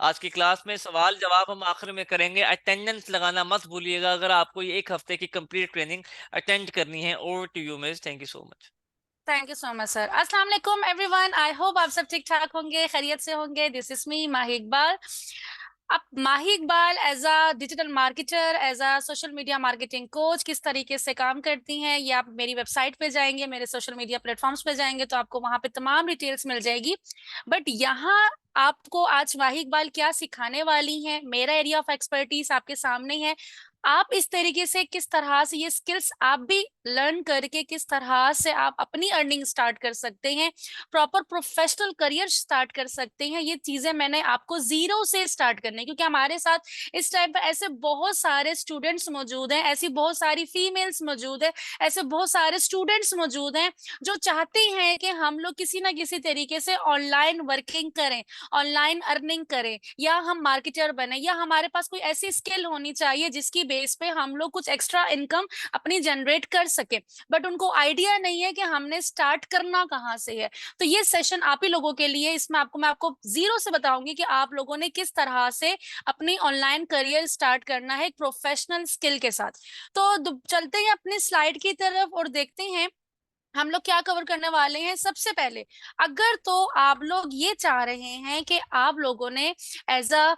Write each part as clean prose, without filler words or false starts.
आज की क्लास में सवाल जवाब हम आखिर में करेंगे। अटेंडेंस लगाना मत भूलिएगा अगर आपको ये 1 हफ्ते की कंप्लीट ट्रेनिंग अटेंड करनी है। Over to you miss, thank you so much. Thank you so much sir. अस्सलाम वालेकुम एवरीवन, आई होप आप सब ठीक ठाक होंगे, खैरियत से होंगे। This is me Mahi Iqbal. अब Mahi Iqbal as a digital marketer, as a social media marketing coach किस तरीके से काम करती हैं, ये आप मेरी वेबसाइट पे जाएंगे, मेरे सोशल मीडिया प्लेटफॉर्म्स पे जाएंगे तो आपको वहां पे तमाम डिटेल्स मिल जाएगी। बट यहाँ आपको आज माही इकबाल क्या सिखाने वाली हैं, मेरा एरिया ऑफ एक्सपर्टीज आपके सामने है। आप इस तरीके से किस तरह से ये स्किल्स आप भी लर्न करके किस तरह से आप अपनी अर्निंग स्टार्ट कर सकते हैं, प्रॉपर प्रोफेशनल करियर स्टार्ट कर सकते हैं, ये चीजें मैंने आपको जीरो से स्टार्ट करने, क्योंकि हमारे साथ इस टाइम पर ऐसे बहुत सारे स्टूडेंट्स मौजूद हैं, ऐसी बहुत सारी फीमेल्स मौजूद है, ऐसे बहुत सारे स्टूडेंट्स मौजूद हैं जो चाहते हैं कि हम लोग किसी ना किसी तरीके से ऑनलाइन वर्किंग करें, ऑनलाइन अर्निंग करें, या हम मार्केटर बने, या हमारे पास कोई ऐसी स्किल होनी चाहिए जिसकी बेस पे हम लोग कुछ एक्स्ट्रा इनकम अपनी जनरेट कर सके। बट उनको आइडिया नहीं है कि हमने स्टार्ट करना कहाँ से है। तो ये सेशन आप ही लोगों के लिए, इसमें मैं आपको जीरो से बताऊंगी कि आप लोगों ने किस तरह से अपनी ऑनलाइन करियर स्टार्ट करना है एक प्रोफेशनल स्किल के साथ। तो चलते हैं अपनी स्लाइड की तरफ और देखते हैं हम लोग क्या कवर करने वाले हैं। सबसे पहले, अगर तो आप लोग ये चाह रहे हैं कि आप लोगों ने एज अ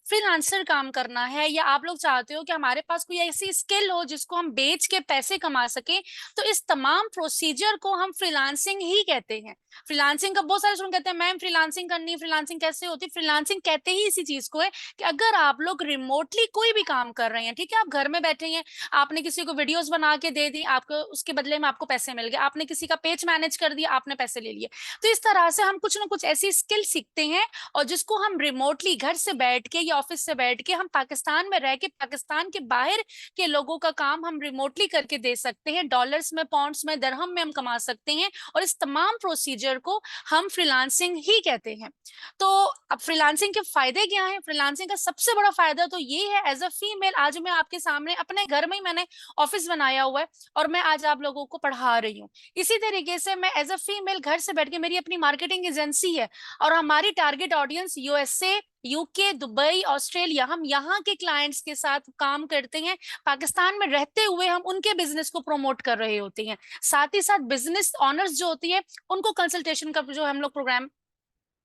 फ्रीलांसर काम करना है, या आप लोग चाहते हो कि हमारे पास कोई ऐसी स्किल हो जिसको हम बेच के पैसे कमा सके, तो इस तमाम प्रोसीजर को हम फ्रीलांसिंग ही कहते हैं। फ्रीलांसिंग का बहुत सारे स्टूडेंट कहते हैं मैम फ्रीलांसिंग करनी है, फ्रीलांसिंग कैसे होती है? फ्रीलांसिंग कहते ही इसी चीज को है कि अगर आप लोग रिमोटली कोई भी काम कर रहे हैं, ठीक है, आप घर में बैठे हैं, आपने किसी को वीडियोस बना के दे दी, आपको उसके बदले में आपको पैसे मिल गए, आपने किसी का पेज मैनेज कर दिया, आपने पैसे ले लिए। तो इस तरह से हम कुछ ना कुछ ऐसी स्किल सीखते हैं और जिसको हम रिमोटली घर से बैठ के या ऑफिस से बैठ के, हम पाकिस्तान में रह के पाकिस्तान के बाहर के लोगों का काम हम रिमोटली करके दे सकते हैं। डॉलर्स में, पाउंड्स में, दरहम में हम कमा सकते हैं, और इस तमाम प्रोसीजर को हम फ्रीलांसिंग ही कहते हैं। तो अब फ्रीलांसिंग के फायदे क्या हैं? फ्रीलांसिंग का सबसे बड़ा फायदा तो ये है, एज अ फीमेल आज मैं आपके सामने अपने घर में ही मैंने ऑफिस बनाया हुआ है और मैं आज आप लोगों को पढ़ा रही हूँ। इसी तरीके से मैं एज अ फीमेल घर से बैठ के, मेरी अपनी मार्केटिंग एजेंसी है और हमारी target audience USA, UK, Dubai, Australia, हम यहाँ के क्लाइंट्स के साथ काम करते हैं। पाकिस्तान में रहते हुए हम उनके बिजनेस को प्रमोट कर रहे होते हैं। साथ ही साथ बिजनेस ऑनर्स जो होती है उनको कंसल्टेशन का जो हम लोग प्रोग्राम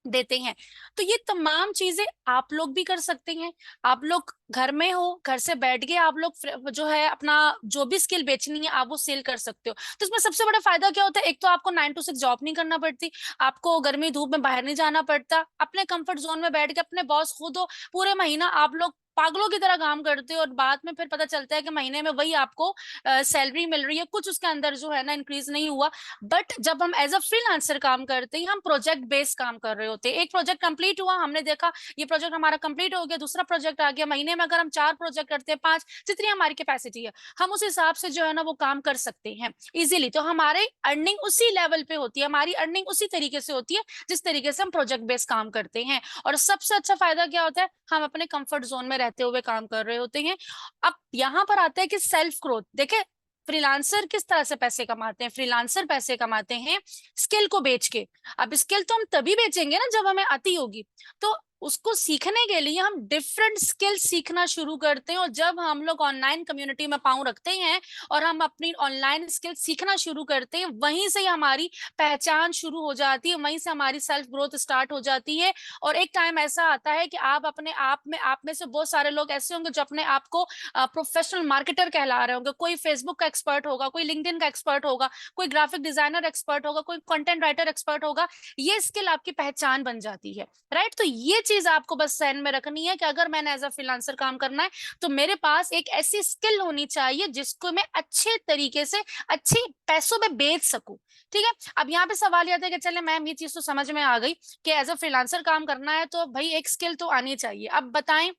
देते हैं। तो ये तमाम चीजें आप लोग भी कर सकते हैं। आप लोग घर में हो, घर से बैठ के आप लोग जो है अपना जो भी स्किल बेचनी है आप वो सेल कर सकते हो। तो इसमें सबसे बड़ा फायदा क्या होता है? एक तो आपको 9 to 6 जॉब नहीं करना पड़ती, आपको गर्मी धूप में बाहर नहीं जाना पड़ता, अपने कंफर्ट जोन में बैठ के अपने बॉस खुद हो, पूरे महीना आप लोग पागलों की तरह काम करते हो और बाद में फिर पता चलता है कि महीने में वही आपको सैलरी मिल रही है, कुछ उसके अंदर जो है ना इंक्रीज नहीं हुआ। बट जब हम एज अ फ्रीलांसर काम करते हैं, हम प्रोजेक्ट बेस्ड काम कर रहे होते हैं। एक प्रोजेक्ट कंप्लीट हुआ, हमने देखा ये प्रोजेक्ट हमारा कंप्लीट हो गया, दूसरा प्रोजेक्ट आ गया, महीने में अगर हम 4 प्रोजेक्ट करते हैं, 5, जितनी हमारी कैपेसिटी है, हम उस हिसाब से जो है ना वो काम कर सकते हैं इजीली। तो हमारे अर्निंग उसी लेवल पे होती है, हमारी अर्निंग उसी तरीके से होती है जिस तरीके से हम प्रोजेक्ट बेस्ड काम करते हैं। और सबसे अच्छा फायदा क्या होता है? हम अपने कंफर्ट जोन में रहते हुए काम कर रहे होते हैं। अब यहाँ पर आता है कि सेल्फ ग्रोथ। देखे, फ्रीलांसर किस तरह से पैसे कमाते हैं? फ्रीलांसर पैसे कमाते हैं स्किल को बेच के। अब स्किल तो हम तभी बेचेंगे ना जब हमें आती होगी। तो उसको सीखने के लिए हम डिफरेंट स्किल सीखना शुरू करते हैं, और जब हम लोग ऑनलाइन कम्युनिटी में पांव रखते हैं और हम अपनी ऑनलाइन स्किल सीखना शुरू करते हैं, वहीं से हमारी पहचान शुरू हो जाती है, वहीं से हमारी सेल्फ ग्रोथ स्टार्ट हो जाती है। और एक टाइम ऐसा आता है कि आप अपने आप में से बहुत सारे लोग ऐसे होंगे जो अपने आप को प्रोफेशनल मार्केटर कहला रहे होंगे। कोई फेसबुक का एक्सपर्ट होगा, कोई लिंक्डइन का एक्सपर्ट होगा, कोई ग्राफिक डिजाइनर एक्सपर्ट होगा, कोई कंटेंट राइटर एक्सपर्ट होगा। ये स्किल आपकी पहचान बन जाती है, राइट? तो ये चीज आपको बस सहन में रखनी है कि अगर मैंने एज अ फ्रीलांसर काम करना है तो मेरे पास एक ऐसी स्किल होनी चाहिए जिसको मैं अच्छे तरीके से अच्छे पैसों में बेच सकूं। ठीक है, अब यहाँ पे सवाल ये आता है कि चले मैम ये चीज तो समझ में आ गई कि एज अ फ्रीलांसर काम करना है तो भाई एक स्किल तो आनी चाहिए, अब बताएं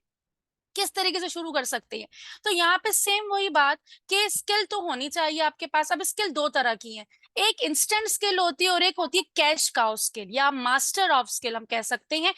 किस तरीके से शुरू कर सकते हैं। तो यहाँ पे सेम वही बात कि स्किल तो होनी चाहिए आपके पास। अब स्किल दो तरह की है, एक इंस्टेंट स्किल होती है और एक होती है कैश काउ स्किल या मास्टर ऑफ स्किल हम कह सकते हैं।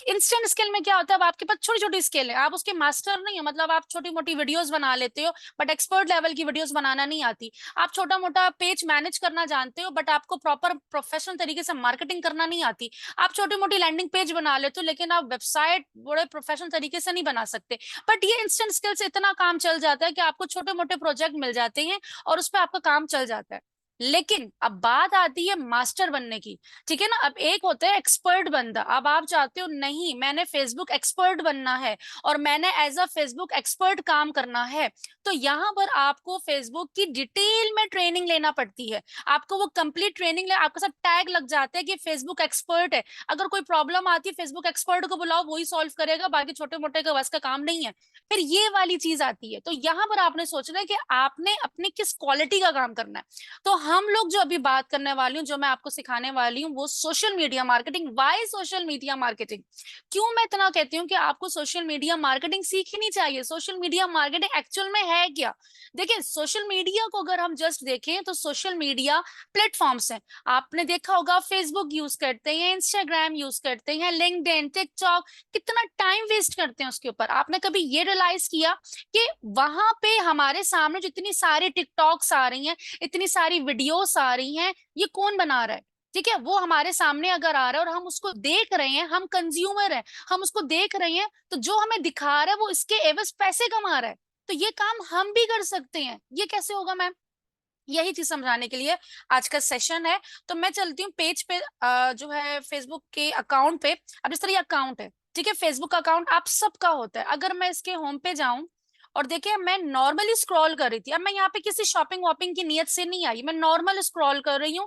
इंस्टेंट स्किल में क्या होता है, अब आपके पास छोटी छोटी स्किल है, आप उसके मास्टर नहीं है, मतलब आप छोटी मोटी वीडियोस बना लेते हो बट एक्सपर्ट लेवल की वीडियोस बनाना नहीं आती। आप छोटा मोटा पेज मैनेज करना जानते हो बट आपको प्रॉपर प्रोफेशनल तरीके से मार्केटिंग करना नहीं आती। आप छोटी मोटी लैंडिंग पेज बना लेते हो लेकिन आप वेबसाइट बड़े प्रोफेशनल तरीके से नहीं बना सकते। बट ये इंस्टेंट स्किल से इतना काम चल जाता है कि आपको छोटे मोटे प्रोजेक्ट मिल जाते हैं और उस पर आपका काम चल जाता है। लेकिन अब बात आती है मास्टर बनने की, ठीक है ना। अब एक होता है एक्सपर्ट बंदा, अब आप चाहते हो नहीं मैंने फेसबुक एक्सपर्ट बनना है और मैंने एज अ फेसबुक एक्सपर्ट काम करना है, तो यहाँ पर आपको फेसबुक की डिटेल में ट्रेनिंग लेना पड़ती है। आपको वो कंप्लीट ट्रेनिंग ले, आपका सब टैग लग जाता है कि फेसबुक एक्सपर्ट है। अगर कोई प्रॉब्लम आती है फेसबुक एक्सपर्ट को बुलाओ, वही सॉल्व करेगा, बाकी छोटे मोटे का बस का काम नहीं है। फिर ये वाली चीज आती है, तो यहाँ पर आपने सोचना है कि आपने अपनी किस क्वालिटी का काम करना है। तो हम लोग जो अभी बात करने वाली हूँ, जो मैं आपको सिखाने वाली हूँ, वो social media marketing. Why social media marketing? क्यों मैं इतना कहती हूँ कि आपको सोशल मीडिया मार्केटिंग सीखनी चाहिए। सोशल मीडिया मार्केटिंग एक्चुअल में है क्या? देखिए सोशल मीडिया को अगर हम जस्ट देखें तो सोशल मीडिया प्लेटफॉर्म्स हैं। आपने देखा होगा फेसबुक यूज करते हैं, इंस्टाग्राम यूज करते हैं, लिंक्डइन, टिकटॉक, कितना टाइम वेस्ट करते हैं उसके ऊपर। आपने कभी ये रियलाइज किया कि वहां पे हमारे सामने जितनी सारी टिकटॉक्स आ रही हैं, इतनी सारी वीडियोस आ रही हैं, ये कौन बना रहा है? ठीक है, वो हमारे सामने अगर आ रहा है और हम उसको देख रहे हैं, हम कंज्यूमर हैं, हम उसको देख रहे हैं, तो जो हमें दिखा रहा है वो इसके एवज पैसे कमा रहा है। तो ये काम हम भी कर सकते हैं। ये कैसे होगा मैम? यही चीज समझाने के लिए आज का सेशन है। तो मैं चलती हूँ पेज पे, जो है फेसबुक के अकाउंट पे। अब इस तरह ये अकाउंट है, ठीक है, फेसबुक अकाउंट आप सबका होता है। अगर मैं इसके होम पे जाऊं और देखिए मैं नॉर्मली स्क्रॉल कर रही थी, अब मैं यहाँ पे किसी शॉपिंग वॉपिंग की नियत से नहीं आई, मैं नॉर्मल स्क्रॉल कर रही हूँ।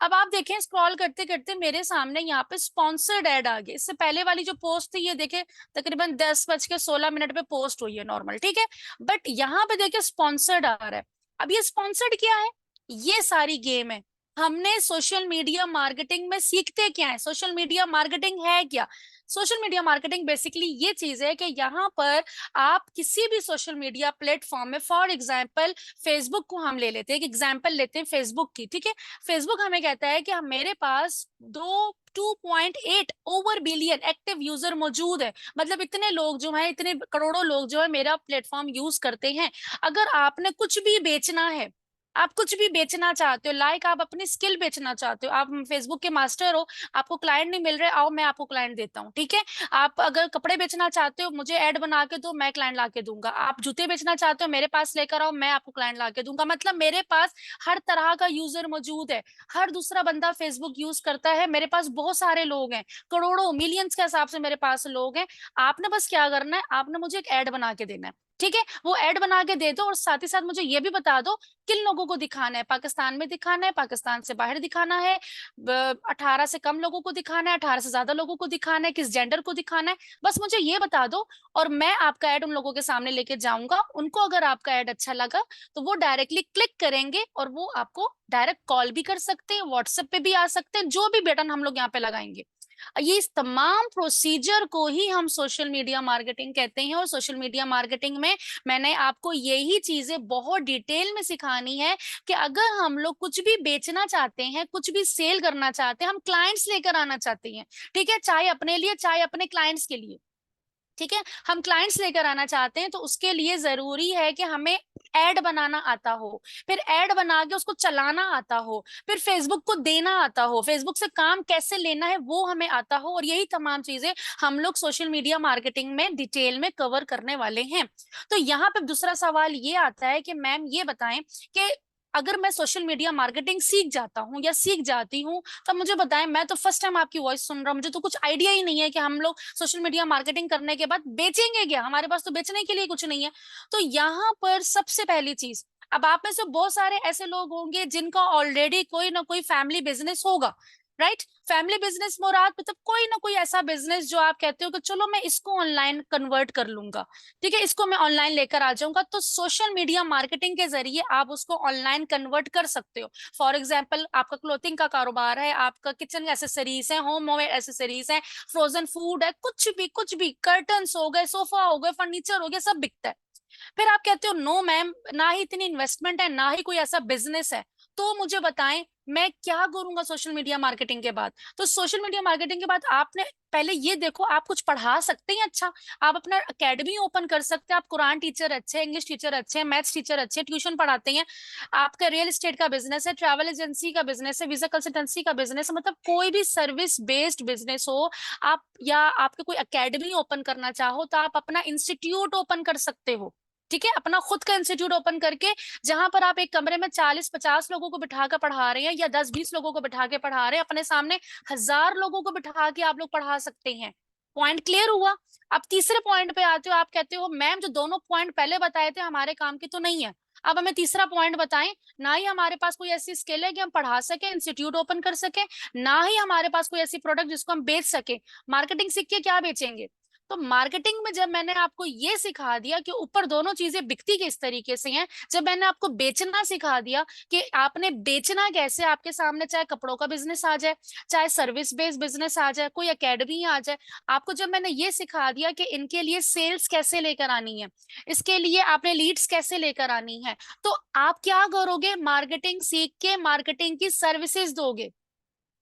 अब आप देखें स्क्रॉल करते करते मेरे सामने यहाँ पे स्पॉन्सर्ड एड आ गई। इससे पहले वाली जो पोस्ट थी ये देखे तकरीबन 10:16 पे पोस्ट हुई है नॉर्मल, ठीक है। बट यहाँ पे देखिए स्पॉन्सर्ड आ रहा है। अब ये स्पॉन्सर्ड क्या है? ये सारी गेम है। हमने सोशल मीडिया मार्केटिंग में सीखते क्या है? सोशल मीडिया मार्केटिंग है क्या? सोशल मीडिया मार्केटिंग बेसिकली ये चीज है कि यहाँ पर आप किसी भी सोशल मीडिया प्लेटफॉर्म में, फॉर एग्जाम्पल फेसबुक को हम ले लेते हैं, एक एग्जाम्पल लेते हैं फेसबुक की, ठीक है। फेसबुक हमें कहता है कि मेरे पास 2.8 ओवर बिलियन एक्टिव यूजर मौजूद है। मतलब इतने लोग जो हैं, इतने करोड़ों लोग जो है मेरा प्लेटफॉर्म यूज करते हैं। अगर आपने कुछ भी बेचना है, आप कुछ भी बेचना चाहते हो, लाइक आप अपनी स्किल बेचना चाहते हो, आप फेसबुक के मास्टर हो, आपको क्लाइंट नहीं मिल रहे, आओ मैं आपको क्लाइंट देता हूँ, ठीक है। आप अगर कपड़े बेचना चाहते हो, मुझे ऐड बना के दो, मैं क्लाइंट ला के दूंगा। आप जूते बेचना चाहते हो, मेरे पास लेकर आओ, मैं आपको क्लाइंट ला के दूंगा। मतलब मेरे पास हर तरह का यूजर मौजूद है। हर दूसरा बंदा फेसबुक यूज करता है, मेरे पास बहुत सारे लोग हैं, करोड़ों मिलियंस के हिसाब से मेरे पास लोग हैं। आपने बस क्या करना है, आपने मुझे एक ऐड बना के देना है, ठीक है। वो ऐड बना के दे दो और साथ ही साथ मुझे ये भी बता दो किन लोगों को दिखाना है। पाकिस्तान में दिखाना है, पाकिस्तान से बाहर दिखाना है, 18 से कम लोगों को दिखाना है, 18 से ज्यादा लोगों को दिखाना है, किस जेंडर को दिखाना है, बस मुझे ये बता दो। और मैं आपका ऐड उन लोगों के सामने लेके जाऊंगा। उनको अगर आपका ऐड अच्छा लगा तो वो डायरेक्टली क्लिक करेंगे और वो आपको डायरेक्ट कॉल भी कर सकते हैं, व्हाट्सएप पे भी आ सकते हैं, जो भी बटन हम लोग यहाँ पे लगाएंगे। ये इस तमाम प्रोसीजर को ही हम सोशल मीडिया मार्केटिंग कहते हैं। और सोशल मीडिया मार्केटिंग में मैंने आपको यही चीजें बहुत डिटेल में सिखानी है कि अगर हम लोग कुछ भी बेचना चाहते हैं, कुछ भी सेल करना चाहते हैं, हम क्लाइंट्स लेकर आना चाहते हैं, ठीक है, चाहे अपने लिए चाहे अपने क्लाइंट्स के लिए, ठीक है, हम क्लाइंट्स लेकर आना चाहते हैं, तो उसके लिए जरूरी है कि हमें एड बनाना आता हो, फिर एड बना के उसको चलाना आता हो, फिर फेसबुक को देना आता हो, फेसबुक से काम कैसे लेना है वो हमें आता हो। और यही तमाम चीजें हम लोग सोशल मीडिया मार्केटिंग में डिटेल में कवर करने वाले हैं। तो यहाँ पे दूसरा सवाल ये आता है कि मैम ये बताएं कि अगर मैं सोशल मीडिया मार्केटिंग सीख जाता हूँ या सीख जाती हूँ, तो मुझे बताएं, मैं तो फर्स्ट टाइम आपकी वॉइस सुन रहा हूँ, मुझे तो कुछ आइडिया ही नहीं है कि हम लोग सोशल मीडिया मार्केटिंग करने के बाद बेचेंगे क्या, हमारे पास तो बेचने के लिए कुछ नहीं है। तो यहाँ पर सबसे पहली चीज, अब आप में से बहुत सारे ऐसे लोग होंगे जिनका ऑलरेडी कोई ना कोई फैमिली बिजनेस होगा, राइट। फैमिली बिजनेस मुराद मतलब कोई ना कोई ऐसा बिजनेस जो आप कहते हो कि चलो मैं इसको ऑनलाइन कन्वर्ट कर लूंगा, ठीक है, इसको मैं ऑनलाइन लेकर आ जाऊंगा। तो सोशल मीडिया मार्केटिंग के जरिए आप उसको ऑनलाइन कन्वर्ट कर सकते हो। फॉर एग्जाम्पल आपका क्लोथिंग का कारोबार है, आपका किचन एसेसरीज है, होम एसेसरीज है, फ्रोजन फूड है, कुछ भी कर्टन्स हो गए, सोफा हो गए, फर्नीचर हो गया, सब बिकता है। फिर आप कहते हो नो मैम, ना ही इतनी इन्वेस्टमेंट है, ना ही कोई ऐसा बिजनेस है, तो मुझे बताएं मैं क्या करूंगा सोशल मीडिया मार्केटिंग के बाद? तो सोशल मीडिया मार्केटिंग के बाद आपने पहले ये देखो, आप कुछ पढ़ा सकते हैं अच्छा, आप अपना एकेडमी ओपन कर सकते हैं। आप कुरान टीचर अच्छे, इंग्लिश टीचर अच्छे, मैथ्स टीचर अच्छे, ट्यूशन पढ़ाते हैं, आपका रियल एस्टेट का बिजनेस है, ट्रैवल एजेंसी का बिजनेस है, वीजा कंसल्टेंसी का बिजनेस है, मतलब कोई भी सर्विस बेस्ड बिजनेस हो आप, या आपके कोई एकेडमी ओपन करना चाहो, तो आप अपना इंस्टीट्यूट ओपन कर सकते हो। ठीक है, अपना खुद का इंस्टीट्यूट ओपन करके, जहां पर आप एक कमरे में 40-50 लोगों को बिठा कर पढ़ा रहे हैं, या 10-20 लोगों को बिठा के पढ़ा रहे हैं, अपने सामने 1000 लोगों को बिठा के आप लोग पढ़ा सकते हैं। पॉइंट क्लियर हुआ? अब तीसरे पॉइंट पे आते हो, आप कहते हो मैम जो दोनों पॉइंट पहले बताए थे हमारे काम के तो नहीं है, अब हमें तीसरा पॉइंट बताएं। ना ही हमारे पास कोई ऐसी स्किल है कि हम पढ़ा सके, इंस्टीट्यूट ओपन कर सके, ना ही हमारे पास कोई ऐसी प्रोडक्ट जिसको हम बेच सके। मार्केटिंग सीख के क्या बेचेंगे? तो मार्केटिंग में जब मैंने आपको ये सिखा दिया कि ऊपर दोनों चीजें बिकती किस तरीके से हैं, जब मैंने आपको बेचना सिखा दिया कि आपने बेचना कैसे, आपके सामने चाहे कपड़ों का बिजनेस आ जाए, चाहे सर्विस बेस्ड बिजनेस आ जाए, कोई एकेडमी आ जाए, आपको जब मैंने ये सिखा दिया कि इनके लिए सेल्स कैसे लेकर आनी है, इसके लिए आपने लीड्स कैसे लेकर आनी है, तो आप क्या करोगे? मार्केटिंग सीख के मार्केटिंग की सर्विसेज दोगे,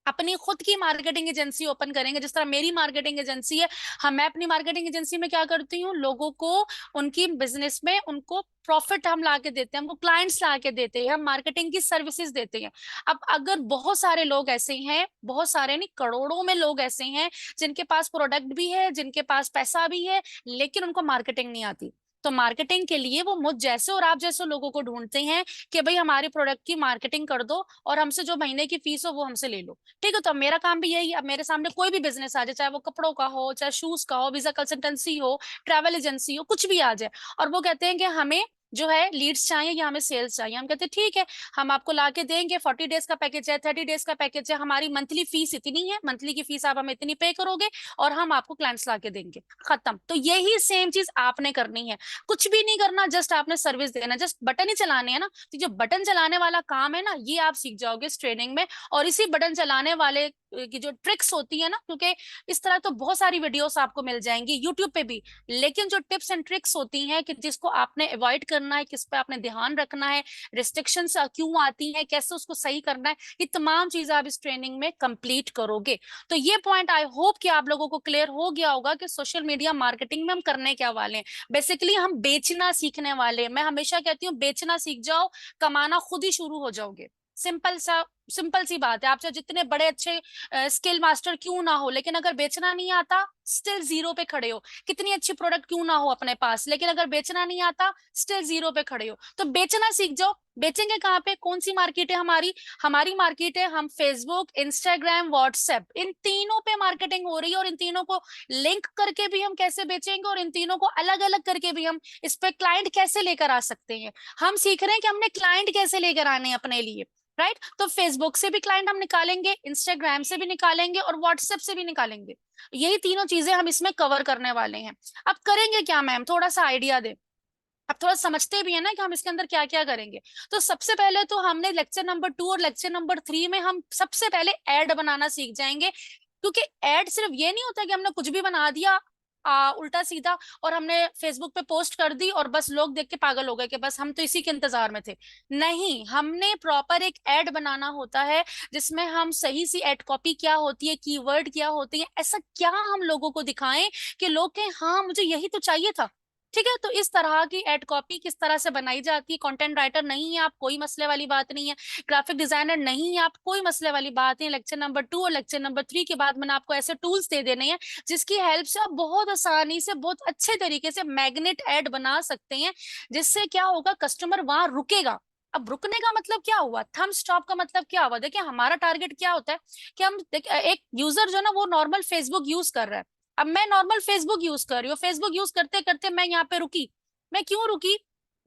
अपनी खुद की मार्केटिंग एजेंसी ओपन करेंगे। जिस तरह मेरी मार्केटिंग एजेंसी है, हम मैं अपनी मार्केटिंग एजेंसी में क्या करती हूँ, लोगों को उनकी बिजनेस में उनको प्रॉफिट हम ला के देते हैं, हमको क्लाइंट्स ला के देते हैं, हम मार्केटिंग की सर्विसेज देते हैं। अब अगर बहुत सारे लोग ऐसे हैं, बहुत सारे नहीं करोड़ों में लोग ऐसे हैं जिनके पास प्रोडक्ट भी है, जिनके पास पैसा भी है, लेकिन उनको मार्केटिंग नहीं आती, तो मार्केटिंग के लिए वो मुझ जैसे और आप जैसे लोगों को ढूंढते हैं कि भाई हमारे प्रोडक्ट की मार्केटिंग कर दो और हमसे जो महीने की फीस हो वो हमसे ले लो। ठीक है, तो अब मेरा काम भी यही है। अब मेरे सामने कोई भी बिजनेस आ जाए, चाहे वो कपड़ों का हो, चाहे शूज का हो, वीजा कंसल्टेंसी हो, ट्रैवल एजेंसी हो, कुछ भी आ जाए, और वो कहते हैं कि हमें जो है लीड्स चाहिए या हमें सेल्स चाहिए, हम कहते हैं ठीक है, हम आपको ला के देंगे। 40 डेज का पैकेज है, 30 डेज का पैकेज है, हमारी मंथली फीस इतनी है, मंथली की फीस आप हमें इतनी पे करोगे और हम आपको क्लाइंट्स ला के देंगे, खत्म। तो यही सेम चीज आपने करनी है, कुछ भी नहीं करना, जस्ट आपने सर्विस देना, जस्ट बटन ही चलाने हैं ना। तो जो बटन चलाने वाला काम है ना, ये आप सीख जाओगे इस ट्रेनिंग में। और इसी बटन चलाने वाले की जो ट्रिक्स होती है ना, क्योंकि इस तरह तो बहुत सारी वीडियोस आपको मिल जाएंगी यूट्यूब पे भी, लेकिन जो टिप्स एंड ट्रिक्स होती हैं कि जिसको आपने अवॉइड करना है, किस पे आपने ध्यान रखना है, रिस्ट्रिक्शंस क्यों आती हैं, कैसे उसको सही करना है, ये तमाम चीजें आप इस ट्रेनिंग में कंप्लीट करोगे। तो ये पॉइंट आई होप कि आप लोगों को क्लियर हो गया होगा कि सोशल मीडिया मार्केटिंग में हम करने क्या वाले हैं। बेसिकली हम बेचना सीखने वाले हैं। मैं हमेशा कहती हूँ बेचना सीख जाओ, कमाना खुद ही शुरू हो जाओगे। सिंपल सी बात है। आप चाहे जितने बड़े अच्छे स्किल मास्टर क्यों ना हो, लेकिन अगर बेचना नहीं आता, स्टिल जीरो पे खड़े हो। कितनी अच्छी प्रोडक्ट क्यों ना हो अपने पास, लेकिन अगर बेचना नहीं आता, स्टिल जीरो पे खड़े हो। तो बेचना सीख जाओ। बेचेंगे कहाँ पे? कौन सी मार्केट है हमारी? हमारी मार्केट है, हम फेसबुक, इंस्टाग्राम, व्हाट्सएप, इन तीनों पे मार्केटिंग हो रही है। और इन तीनों को लिंक करके भी हम कैसे बेचेंगे, और इन तीनों को अलग अलग करके भी हम इस पे क्लाइंट कैसे लेकर आ सकते हैं। हम सीख रहे हैं कि हमने क्लाइंट कैसे लेकर आने हैं अपने लिए, राइट? तो फेसबुक से भी क्लाइंट हम निकालेंगे, इंस्टाग्राम से भी निकालेंगे, और व्हाट्सएप से भी निकालेंगे। यही तीनों चीजें हम इसमें कवर करने वाले हैं। अब करेंगे क्या मैम, थोड़ा सा आइडिया दे। अब थोड़ा समझते भी है ना कि हम इसके अंदर क्या क्या करेंगे। तो सबसे पहले तो हमने लेक्चर नंबर 2 और लेक्चर नंबर 3 में हम सबसे पहले ऐड बनाना सीख जाएंगे। क्योंकि ऐड सिर्फ ये नहीं होता कि हमने कुछ भी बना दिया उल्टा सीधा, और हमने फेसबुक पे पोस्ट कर दी और बस लोग देख के पागल हो गए कि बस हम तो इसी के इंतजार में थे। नहीं, हमने प्रॉपर एक ऐड बनाना होता है, जिसमें हम सही सी ऐड कॉपी क्या होती है, कीवर्ड क्या होती है, ऐसा क्या हम लोगों को दिखाएं कि लोग कहें हाँ मुझे यही तो चाहिए था। ठीक है, तो इस तरह की एड कॉपी किस तरह से बनाई जाती है। कंटेंट राइटर नहीं है आप, कोई मसले वाली बात नहीं है। ग्राफिक डिजाइनर नहीं है आप, कोई मसले वाली बात नहीं। लेक्चर नंबर 2 और लेक्चर नंबर 3 के बाद मैंने आपको ऐसे टूल्स दे देने हैं जिसकी हेल्प से आप बहुत आसानी से, बहुत अच्छे तरीके से मैग्नेट एड बना सकते हैं। जिससे क्या होगा, कस्टमर वहां रुकेगा। अब रुकने का मतलब क्या हुआ, थंब स्टॉप का मतलब क्या हुआ? देखिए हमारा टारगेट क्या होता है कि हम एक यूजर जो है ना, वो नॉर्मल फेसबुक यूज कर रहा है। अब मैं नॉर्मल फेसबुक यूज कर रही हूँ, फेसबुक यूज करते करते मैं यहाँ पे रुकी। मैं क्यों रुकी?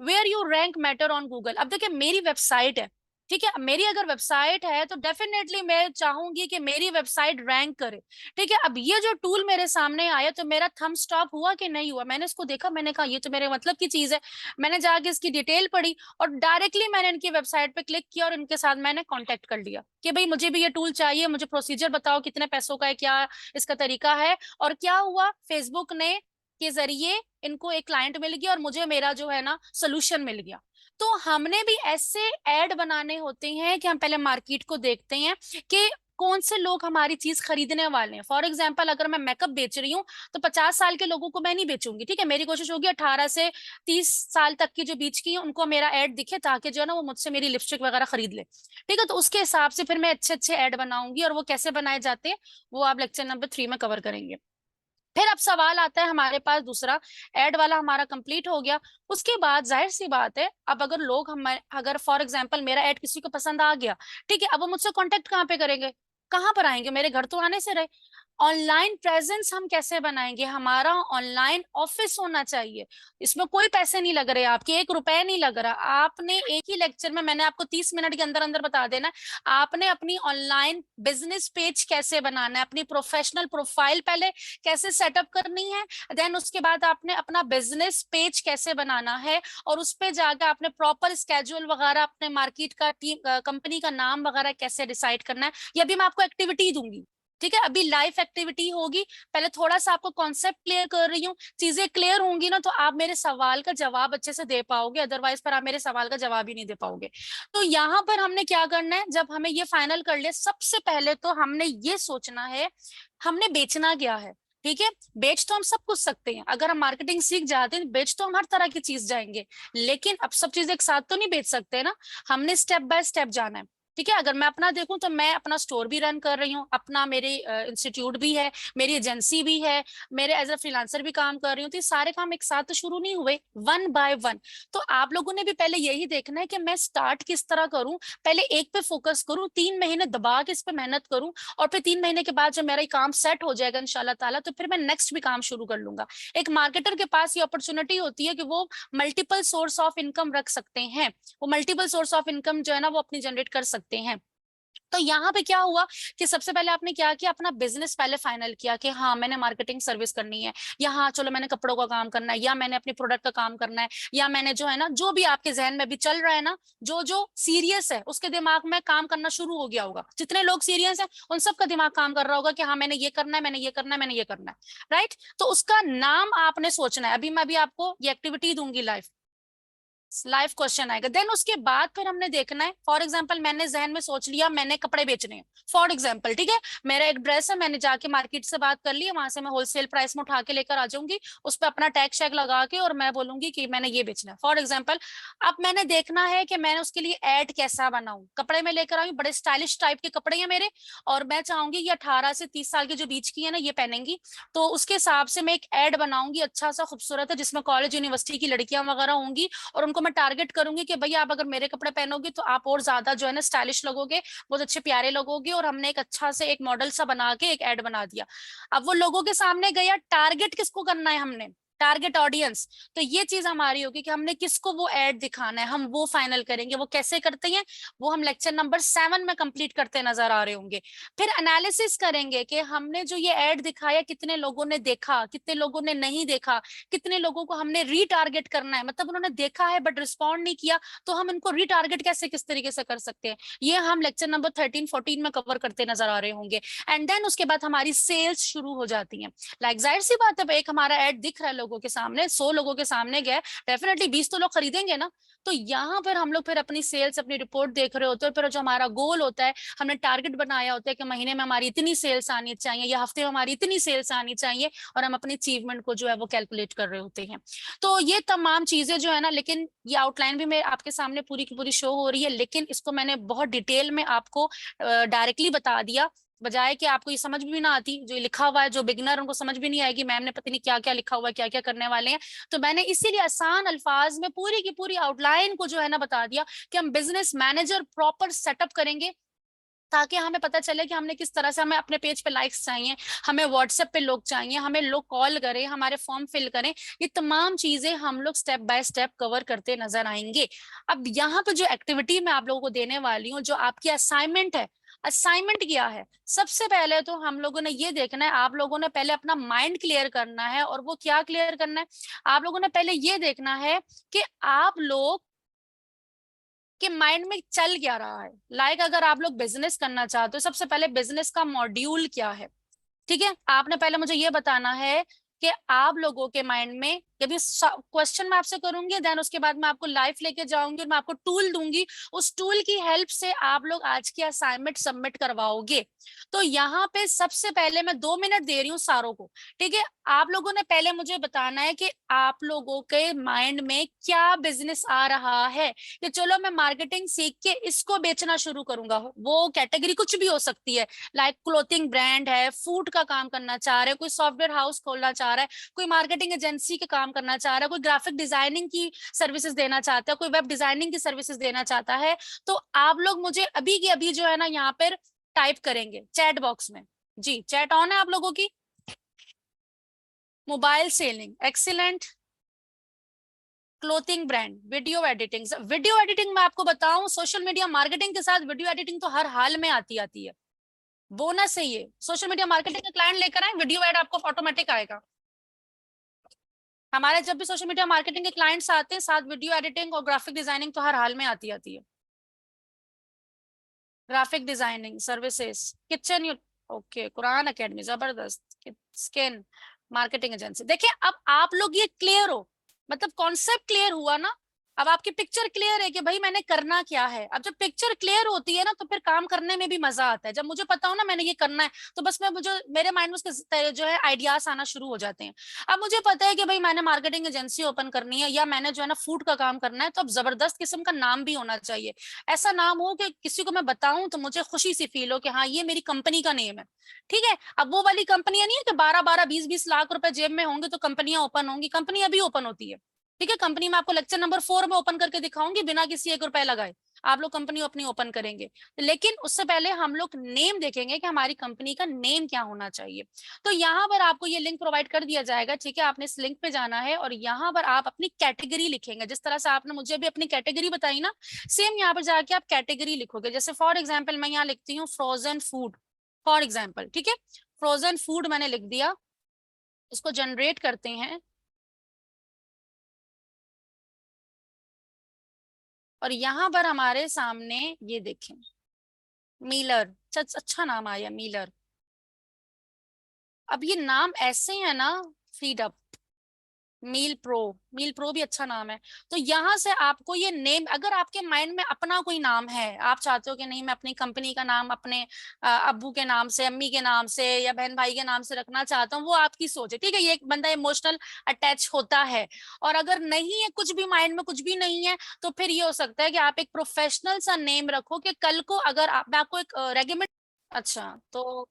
Where you rank matter on Google. अब देखिए मेरी वेबसाइट है, ठीक है, मेरी अगर वेबसाइट है तो डेफिनेटली मैं चाहूंगी कि मेरी वेबसाइट रैंक करे। ठीक है, अब ये जो टूल मेरे सामने आया तो मेरा थंब स्टॉप हुआ कि नहीं हुआ? मैंने इसको देखा, मैंने कहा ये तो मेरे मतलब की चीज है। मैंने जाके इसकी डिटेल पढ़ी और डायरेक्टली मैंने इनकी वेबसाइट पे क्लिक किया और इनके साथ मैंने कांटेक्ट कर लिया कि भाई मुझे भी ये टूल चाहिए, मुझे प्रोसीजर बताओ कितने पैसों का है, क्या इसका तरीका है। और क्या हुआ, फेसबुक ने के जरिए इनको एक क्लाइंट मिल गया और मुझे मेरा जो है ना सोल्यूशन मिल गया। तो हमने भी ऐसे ऐड बनाने होते हैं कि हम पहले मार्केट को देखते हैं कि कौन से लोग हमारी चीज खरीदने वाले हैं। फॉर एग्जाम्पल अगर मैं मेकअप बेच रही हूँ तो 50 साल के लोगों को मैं नहीं बेचूंगी, ठीक है। मेरी कोशिश होगी 18 से 30 साल तक की जो बीच की है उनको मेरा ऐड दिखे, ताकि जो है ना वो मुझसे मेरी लिपस्टिक वगैरह खरीद ले, ठीक है। तो उसके हिसाब से फिर मैं अच्छे अच्छे ऐड बनाऊंगी, और वो कैसे बनाए जाते हैं वो आप लेक्चर नंबर 3 में कवर करेंगे। फिर अब सवाल आता है हमारे पास दूसरा, ऐड वाला हमारा कंप्लीट हो गया। उसके बाद जाहिर सी बात है, अब अगर लोग हम अगर फॉर एग्जांपल मेरा ऐड किसी को पसंद आ गया, ठीक है, अब वो मुझसे कांटेक्ट कहाँ पे करेंगे, कहाँ पर आएंगे, मेरे घर तो आने से रहे। ऑनलाइन प्रेजेंस हम कैसे बनाएंगे, हमारा ऑनलाइन ऑफिस होना चाहिए। इसमें कोई पैसे नहीं लग रहे, आपके 1 रुपए नहीं लग रहा। आपने एक ही लेक्चर में, मैंने आपको 30 मिनट के अंदर अंदर बता देना है, आपने अपनी ऑनलाइन बिजनेस पेज कैसे बनाना है, अपनी प्रोफेशनल प्रोफाइल पहले कैसे सेटअप करनी है, देन उसके बाद आपने अपना बिजनेस पेज कैसे बनाना है, और उस पे जाकर आपने प्रॉपर स्केड्यूल वगैरह, अपने मार्केट का टीम कंपनी का नाम वगैरह कैसे डिसाइड करना है। ये अभी मैं आपको एक्टिविटी दूंगी, ठीक है, अभी लाइफ एक्टिविटी होगी। पहले थोड़ा सा आपको कॉन्सेप्ट क्लियर कर रही हूँ, चीजें क्लियर होंगी ना तो आप मेरे सवाल का जवाब अच्छे से दे पाओगे, अदरवाइज पर आप मेरे सवाल का जवाब ही नहीं दे पाओगे। तो यहाँ पर हमने क्या करना है, जब हमें ये फाइनल कर लिया, सबसे पहले तो हमने ये सोचना है हमने बेचना क्या है, ठीक है। बेच तो हम सब कुछ सकते हैं, अगर हम मार्केटिंग सीख जाते हैं बेच तो हम हर तरह की चीज जाएंगे, लेकिन अब सब चीज एक साथ तो नहीं बेच सकते ना, हमने स्टेप बाय स्टेप जाना है, ठीक है। अगर मैं अपना देखूं तो मैं अपना स्टोर भी रन कर रही हूँ, अपना मेरे इंस्टीट्यूट भी है, मेरी एजेंसी भी है, मेरे एज अ फ्रीलांसर भी काम कर रही हूँ। तो ये सारे काम एक साथ तो शुरू नहीं हुए, वन बाय वन। तो आप लोगों ने भी पहले यही देखना है कि मैं स्टार्ट किस तरह करूं, पहले एक पे फोकस करूं, 3 महीने दबा के इस पे मेहनत करूं, और फिर 3 महीने के बाद जब मेरा ये काम सेट हो जाएगा इंशाल्लाह ताला, तो फिर मैं नेक्स्ट भी काम शुरू कर लूंगा। एक मार्केटर के पास ये अपॉर्चुनिटी होती है कि वो मल्टीपल सोर्स ऑफ इनकम रख सकते हैं, वो मल्टीपल सोर्स ऑफ इनकम जो है ना वो अपनी जनरेट कर सकते हैं। तो यहाँ पे क्या हुआ कि सबसे पहले आपने क्या किया, अपना बिजनेस पहले फाइनल किया कि हाँ मैंने मार्केटिंग सर्विस करनी है, या हाँ चलो मैंने कपड़ों का काम करना है, या मैंने अपने प्रोडक्ट का काम करना है, या मैंने जो है ना जो भी आपके जहन में भी चल रहा है ना, जो जो सीरियस है उसके दिमाग में काम करना शुरू हो गया होगा। जितने लोग सीरियस हैं उन सबका दिमाग काम कर रहा होगा कि हाँ मैंने ये करना है, मैंने ये करना है, मैंने ये करना है, राइट। तो उसका नाम आपने सोचना है, अभी मैं भी आपको ये एक्टिविटी दूंगी लाइव, लाइव क्वेश्चन आएगा। देन उसके बाद फिर हमने देखना है, फॉर एग्जांपल मैंने जहन में सोच लिया मैंने कपड़े बेचने हैं, फॉर एग्जांपल, ठीक है, मेरा एक ड्रेस है, मैंने जाके मार्केट से बात कर ली, वहां से मैं होलसेल प्राइस में उठा के लेकर आ जाऊंगी, उस पर अपना टैग शैग लगा के, और मैं बोलूंगी कि मैंने ये बेचना है, फॉर एग्जाम्पल। अब मैंने देखना है कि मैंने उसके लिए एड कैसा बनाऊं, कपड़े में लेकर आई, बड़े स्टाइलिश टाइप के कपड़े हैं मेरे, और मैं चाहूंगी ये 18 से 30 साल के जो बीच की है ना ये पहनेंगी, तो उसके हिसाब से मैं एक एड बनाऊंगी अच्छा सा खूबसूरत है, जिसमें कॉलेज यूनिवर्सिटी की लड़कियां वगैरह होंगी, और उनको मैं टारगेट करूंगी कि भैया आप अगर मेरे कपड़े पहनोगे तो आप और ज्यादा जो है ना स्टाइलिश लगोगे, बहुत अच्छे प्यारे लगोगे। और हमने एक अच्छा से एक मॉडल सा बना के एक ऐड बना दिया। अब वो लोगों के सामने गया, टारगेट किसको करना है, हमने टारगेट ऑडियंस। तो ये चीज हमारी होगी कि हमने किसको वो ऐड दिखाना है, हम वो फाइनल करेंगे। वो कैसे करते हैं वो हम लेक्चर नंबर 7 में कंप्लीट करते नजर आ रहे होंगे। फिर एनालिसिस करेंगे कि हमने जो ये ऐड दिखाया कितने लोगों ने देखा, कितने लोगों ने नहीं देखा, कितने लोगों को हमने रीटारगेट करना है, मतलब उन्होंने देखा है बट रिस्पॉन्ड नहीं किया, तो हम इनको रीटारगेट कैसे किस तरीके से कर सकते हैं, ये हम लेक्चर नंबर 13-14 में कवर करते नजर आ रहे होंगे। एंड देन उसके बाद हमारी सेल्स शुरू हो जाती है। लाइक जाहिर सी बात है, एक हमारा ऐड दिख रहा है लोगों के सामने, 100 लोगों के सामने गया, डेफिनेटली 20 तो लोग खरीदेंगे ना। तो यहाँ पर हम लोग फिर अपनी सेल्स, अपनी रिपोर्ट देख रहे होते हैं, फिर जो हमारा गोल होता है, हमने टारगेट बनाया होता है कि महीने में हमारी इतनी सेल्स आनी चाहिए या हफ्ते में हमारी इतनी सेल्स आनी चाहिए, और हम अपनी अचीवमेंट को जो है वो कैलकुलेट कर रहे होते हैं। तो ये तमाम चीजें जो है ना, लेकिन ये आउटलाइन भी मेरे आपके सामने पूरी की पूरी शो हो रही है, लेकिन इसको मैंने बहुत डिटेल में आपको डायरेक्टली बता दिया, बजाय कि आपको ये समझ भी ना आती, जो लिखा हुआ है, जो बिगिनर उनको समझ भी नहीं आएगी मैम ने पता नहीं क्या क्या लिखा हुआ है, क्या क्या करने वाले हैं। तो मैंने इसीलिए आसान अल्फाज में पूरी की पूरी आउटलाइन को जो है ना बता दिया कि हम बिजनेस मैनेजर प्रॉपर सेटअप करेंगे, ताकि हमें पता चले कि हमने किस तरह से, हमें अपने पेज पे लाइक्स चाहिए, हमें व्हाट्सएप पे लोग चाहिए, हमें लोग कॉल करें, हमारे फॉर्म फिल करें, ये तमाम चीजें हम लोग स्टेप बाय स्टेप कवर करते नजर आएंगे। अब यहाँ पे जो एक्टिविटी मैं आप लोगों को देने वाली हूँ, जो आपकी असाइनमेंट है, असाइनमेंट क्या है, सबसे पहले तो हम लोगों ने ये देखना है, आप लोगों ने पहले अपना माइंड क्लियर करना है। और वो क्या क्लियर करना है, आप लोगों ने पहले ये देखना है कि आप लोग कि माइंड में चल क्या रहा है। लाइक अगर आप लोग बिजनेस करना चाहते हो, सबसे पहले बिजनेस का मॉड्यूल क्या है, ठीक है। आपने पहले मुझे ये बताना है कि आप लोगों के माइंड में अभी क्वेश्चन मैं आपसे करूंगी, देन उसके बाद मैं आपको लाइव लेके जाऊंगी और मैं आपको टूल दूंगी, उस टूल की हेल्प से आप लोग आज की असाइनमेंट सबमिट करवाओगे। तो यहाँ पे सबसे पहले मैं 2 मिनट दे रही हूँ सारों को, ठीक है। आप लोगों ने पहले मुझे बताना है कि आप लोगों के माइंड में क्या बिजनेस आ रहा है कि चलो मैं मार्केटिंग सीख के इसको बेचना शुरू करूंगा। वो कैटेगरी कुछ भी हो सकती है, लाइक क्लोथिंग ब्रांड है, फूड का काम करना चाह रहे हैं, कोई सॉफ्टवेयर हाउस खोलना चाह रहा है, कोई मार्केटिंग एजेंसी का काम करना चाह रहा है, कोई ग्राफिक डिजाइनिंग की सर्विसेज देना चाहता है, कोई वेब डिजाइनिंग की सर्विसेज देना चाहता है। तो आप लोग मुझे अभी की अभी जो है ना यहाँ पर टाइप करेंगे चैट बॉक्स में। जी, चैट ऑन है आप लोगों की? Mobile selling excellent, clothing brand, video editing. Video editing मैं आपको बताऊं, सोशल मीडिया मार्केटिंग के साथ वीडियो एडिटिंग तो हर हाल में आती है, बोनस है ये। सोशल मीडिया मार्केटिंग का क्लाइंट लेकर आए, वीडियो एड आपको ऑटोमेटिक आएगा। हमारे जब भी सोशल मीडिया मार्केटिंग के क्लाइंट्स आते हैं, साथ वीडियो एडिटिंग और ग्राफिक डिजाइनिंग तो हर हाल में आती है। Graphic designing services, kitchen, okay, Quran academy, जबरदस्त, स्किन मार्केटिंग एजेंसी। देखिए अब आप लोग ये क्लियर हो, मतलब कॉन्सेप्ट क्लियर हुआ ना। अब आपकी पिक्चर क्लियर है कि भाई मैंने करना क्या है। अब जब पिक्चर क्लियर होती है ना तो फिर काम करने में भी मजा आता है। जब मुझे पता हो ना मैंने ये करना है, तो बस मैं मुझे मेरे माइंड में उसके जो है आइडियाज आना शुरू हो जाते हैं। अब मुझे पता है कि भाई मैंने मार्केटिंग एजेंसी ओपन करनी है या मैंने जो है ना फूड का काम करना है, तो अब जबरदस्त किस्म का नाम भी होना चाहिए। ऐसा नाम हो कि किसी को मैं बताऊं तो मुझे खुशी सी फील हो कि हाँ ये मेरी कंपनी का नेम है, ठीक है। अब वो वाली कंपनियां नहीं है कि 12-12 20-20 लाख रुपए जेब में होंगे तो कंपनियां ओपन होंगी। कंपनी अभी ओपन होती है, ठीक है। कंपनी में आपको लेक्चर नंबर 4 में ओपन करके दिखाऊंगी बिना किसी 1 रुपए लगाए। आप लोग कंपनी अपनी ओपन करेंगे, लेकिन उससे पहले हम लोग नेम देखेंगे कि हमारी कंपनी का नेम क्या होना चाहिए। तो यहाँ पर आपको ये लिंक प्रोवाइड कर दिया जाएगा, ठीक है। आपने इस लिंक पे जाना है और यहाँ पर आप अपनी कैटेगरी लिखेंगे, जिस तरह से आपने मुझे भी अपनी कैटेगरी बताई ना, सेम यहाँ पर जाके आप कैटेगरी लिखोगे। जैसे फॉर एग्जाम्पल मैं यहाँ लिखती हूँ फ्रोजन फूड, फॉर एग्जाम्पल, ठीक है। फ्रोजन फूड मैंने लिख दिया, इसको जनरेट करते हैं। और यहाँ पर हमारे सामने ये देखें, मीलर, अच्छा नाम आया मीलर। अब ये नाम ऐसे है ना, फीड अप, मील प्रो, मील प्रो भी अच्छा नाम है। तो यहाँ से आपको ये नेम, अगर आपके माइंड में अपना कोई नाम है, आप चाहते हो कि नहीं मैं अपनी कंपनी का नाम अपने अब्बू के नाम से, अम्मी के नाम से या बहन भाई के नाम से रखना चाहता हूँ, वो आपकी सोच है, ठीक है। ये एक बंदा इमोशनल अटैच होता है। और अगर नहीं है, कुछ भी माइंड में कुछ भी नहीं है, तो फिर ये हो सकता है कि आप एक प्रोफेशनल सा नेम रखो कि कल को अगर मैं आपको एक रेगिमेंट। अच्छा, तो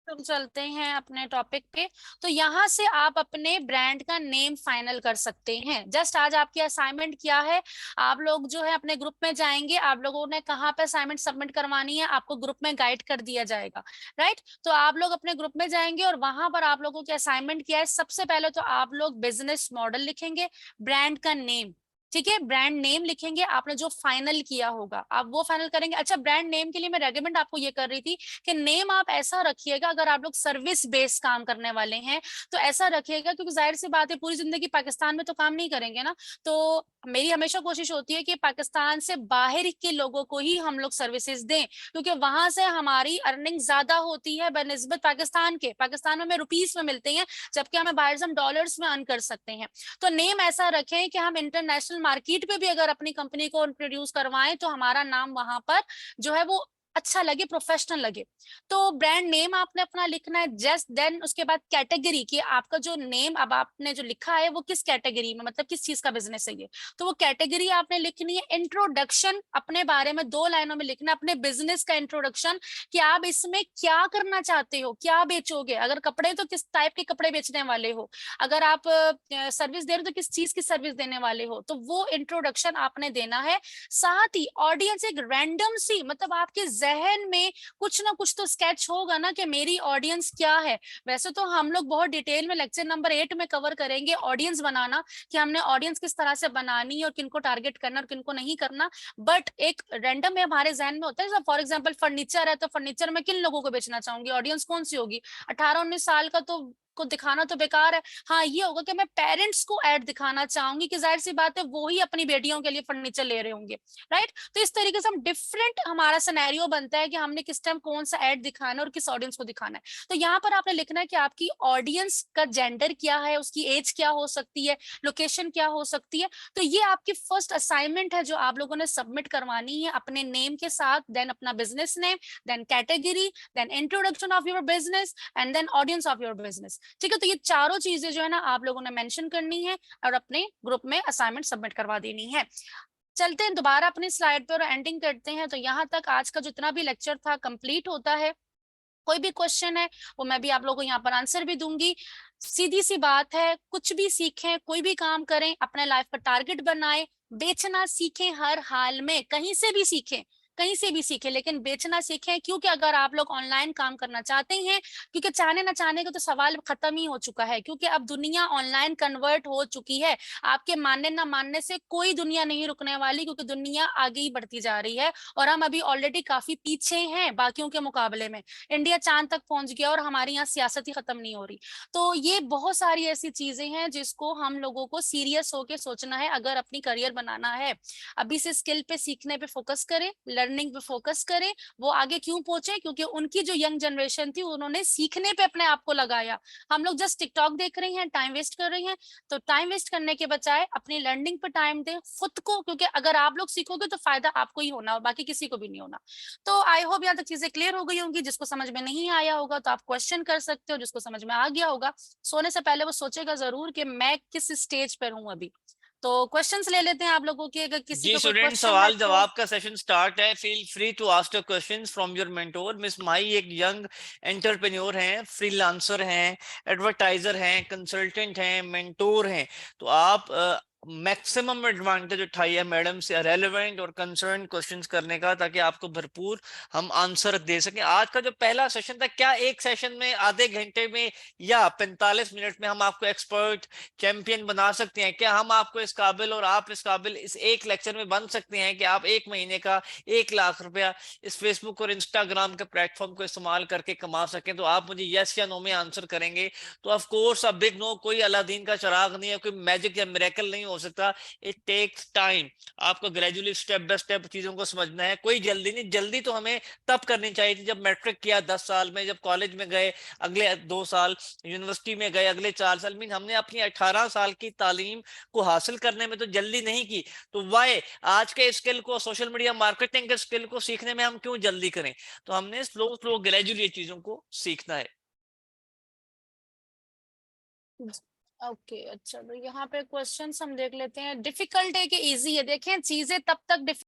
हम चलते हैं अपने टॉपिक पे। तो यहाँ से आप अपने ब्रांड का नेम फाइनल कर सकते हैं। जस्ट आज आपकी असाइनमेंट क्या है, आप लोग जो है अपने ग्रुप में जाएंगे, आप लोगों ने कहाँ पे असाइनमेंट सबमिट करवानी है आपको ग्रुप में गाइड कर दिया जाएगा, राइट। तो आप लोग अपने ग्रुप में जाएंगे और वहां पर आप लोगों की असाइनमेंट क्या है, सबसे पहले तो आप लोग बिजनेस मॉडल लिखेंगे, ब्रांड का नेम, ठीक है। ब्रांड नेम लिखेंगे, आपने जो फाइनल किया होगा आप वो फाइनल करेंगे। अच्छा, ब्रांड नेम के लिए मैं रेकमेंड आपको ये कर रही थी कि नेम आप ऐसा रखिएगा, अगर आप लोग सर्विस बेस्ड काम करने वाले हैं तो ऐसा रखिएगा, क्योंकि जाहिर सी बात है पूरी जिंदगी पाकिस्तान में तो काम नहीं करेंगे ना। तो मेरी हमेशा कोशिश होती है कि पाकिस्तान से बाहर के लोगों को ही हम लोग सर्विसेज दें, क्योंकि वहां से हमारी अर्निंग ज्यादा होती है बनस्बत पाकिस्तान के। पाकिस्तान में हमें रुपीस में मिलते हैं, जबकि हमें बाहर से हम डॉलर्स में अर्न कर सकते हैं। तो नेम ऐसा रखें कि हम इंटरनेशनल मार्केट पे भी अगर अपनी कंपनी को इंट्रोड्यूस करवाएं तो हमारा नाम वहां पर जो है वो अच्छा लगे, प्रोफेशनल लगे। तो ब्रांड नेम आपने अपना लिखना है। जस्ट देन उसके बाद कैटेगरी की, आपका जो नेम अब आपने जो लिखा है वो किस कैटेगरी में, मतलब किस चीज का बिजनेस है ये, तो वो कैटेगरी आपने लिखनी है। इंट्रोडक्शन अपने बारे में 2 लाइनों में लिखना, अपने बिजनेस का इंट्रोडक्शन कि आप इसमें क्या करना चाहते हो, क्या बेचोगे। अगर कपड़े तो किस टाइप के कपड़े बेचने वाले हो, अगर आप सर्विस दे रहे हो तो किस चीज की सर्विस देने वाले हो, तो वो इंट्रोडक्शन आपने देना है। साथ ही ऑडियंस एक रैंडम सी, मतलब आपके जहन में कुछ ना कुछ तो स्केच होगा ना कि मेरी ऑडियंस क्या है। वैसे तो हम लोग बहुत डिटेल में लेक्चर नंबर 8 में कवर करेंगे ऑडियंस बनाना, कि हमने ऑडियंस किस तरह से बनानी है और किनको टारगेट करना और किनको नहीं करना। बट एक रैंडम में हमारे जहन में होता है, फॉर एग्जाम्पल फर्नीचर है तो फर्नीचर में किन लोगों को बेचना चाहूंगी, ऑडियंस कौन सी होगी, 18-19 साल का तो को दिखाना तो बेकार है। हाँ, ये होगा कि मैं पेरेंट्स को ऐड दिखाना चाहूंगी कि जाहिर सी बात है वो ही अपनी बेटियों के लिए फर्नीचर ले रहे होंगे, राइट। तो इस तरीके से हम डिफरेंट हमारा सिनेरियो बनता है कि हमने किस टाइम कौन सा ऐड दिखाना है और किस ऑडियंस को दिखाना है। तो यहाँ पर आपने लिखना है कि आपकी ऑडियंस का जेंडर क्या है, उसकी एज क्या हो सकती है, लोकेशन क्या हो सकती है। तो ये आपकी फर्स्ट असाइनमेंट है जो आप लोगों ने सबमिट करवानी है अपने नेम के साथ, देन अपना business name, then category, then introduction of your business and then audience of your business. ठीक है, तो ये चारों चीजें जो है ना आप लोगों ने मेंशन करनी है और अपने ग्रुप में असाइनमेंट सबमिट करवा देनी है। चलते हैं दोबारा अपनी स्लाइड पर और एंडिंग करते हैं। तो यहाँ तक आज का जितना भी लेक्चर था कंप्लीट होता है। कोई भी क्वेश्चन है वो मैं भी आप लोगों को यहाँ पर आंसर भी दूंगी। सीधी सी बात है, कुछ भी सीखें, कोई भी काम करें, अपने लाइफ का टारगेट बनाएं, बेचना सीखें, हर हाल में कहीं से भी सीखें, कहीं से भी सीखें, लेकिन बेचना सीखें। क्योंकि अगर आप लोग ऑनलाइन काम करना चाहते हैं, क्योंकि चाहने ना चाहने का तो सवाल खत्म ही हो चुका है, क्योंकि अब दुनिया ऑनलाइन कन्वर्ट हो चुकी है। आपके मानने ना मानने से कोई दुनिया नहीं रुकने वाली, क्योंकि दुनिया आगे ही बढ़ती जा रही है और हम अभी ऑलरेडी काफी पीछे हैं बाकियों के मुकाबले में। इंडिया चांद तक पहुंच गया और हमारे यहाँ सियासत ही खत्म नहीं हो रही। तो ये बहुत सारी ऐसी चीजें हैं जिसको हम लोगों को सीरियस होके सोचना है अगर अपनी करियर बनाना है। अभी से स्किल पे, सीखने पे फोकस करें, लर्निंग पे फोकस करें। वो आगे क्यों पहुंचे? क्योंकि उनकी जो यंग जनरेशन थी उन्होंने सीखने पे अपने आप को लगाया। हम लोग जस्ट टिकटॉक देख रहे हैं, टाइम वेस्ट कर रहे हैं। तो टाइम वेस्ट करने के बजाय अपनी लर्निंग पे टाइम दें, खुद को, क्योंकि अगर आप लोग सीखोगे तो फायदा आपको ही होना और बाकी किसी को भी नहीं होना। तो आई होप यहाँ तक चीजें क्लियर हो गई होंगी। जिसको समझ में नहीं आया होगा तो आप क्वेश्चन कर सकते हो, जिसको समझ में आ गया होगा सोने से पहले वो सोचेगा जरूर कि मैं किस स्टेज पर हूँ अभी। तो क्वेश्चंस ले लेते हैं आप लोगों के, अगर किसी जी का कोई स्टूडेंट, क्वेश्चन है सवाल तो। जवाब का सेशन स्टार्ट है। Feel free to ask the questions from your mentor. Miss Mahi एक यंग एंटरप्रेन्योर हैं, फ्रीलांसर हैं, एडवर्टाइजर हैं, कंसल्टेंट हैं, मेंटोर हैं। तो आप मैक्सिमम एडवांटेज उठाइए मैडम से रेलेवेंट और कंसर्न क्वेश्चंस करने का, ताकि आपको भरपूर हम आंसर दे सकें। आज का जो पहला सेशन था, क्या एक सेशन में आधे घंटे में या 45 मिनट में हम आपको एक्सपर्ट चैंपियन बना सकते हैं? क्या हम आपको इस काबिल और आप इस काबिल इस एक लेक्चर में बन सकते हैं कि आप एक महीने का 1 लाख रुपया इस फेसबुक और इंस्टाग्राम के प्लेटफॉर्म को इस्तेमाल करके कमा सकें? तो आप मुझे यस या नो में आंसर करेंगे। तो of course a big no, कोई अलादीन का चिराग नहीं है, कोई मैजिक या मिरेकल नहीं हो सकता। It takes time. आपको ग्रेजुअली स्टेप बाय स्टेप चीजों को समझना है, कोई जल्दी नहीं। जल्दी तो हमें तब करनी चाहिए थी जब मैट्रिक किया 10 साल में, जब कॉलेज में गए अगले 2 साल, यूनिवर्सिटी में गए अगले 4 साल। मीन हमने अपनी 18 साल की तालीम को हासिल करने में तो जल्दी नहीं की। तो वाई आज के स्किल को, सोशल मीडिया मार्केटिंग के स्किल को सीखने में हम क्यों जल्दी करें? तो हमने स्लो स्लो ग्रेजुअली चीजों को सीखना है। ओके, अच्छा, तो यहाँ पे क्वेश्चंस हम देख लेते हैं। डिफिकल्ट है कि इजी है? देखें, चीजें तब तक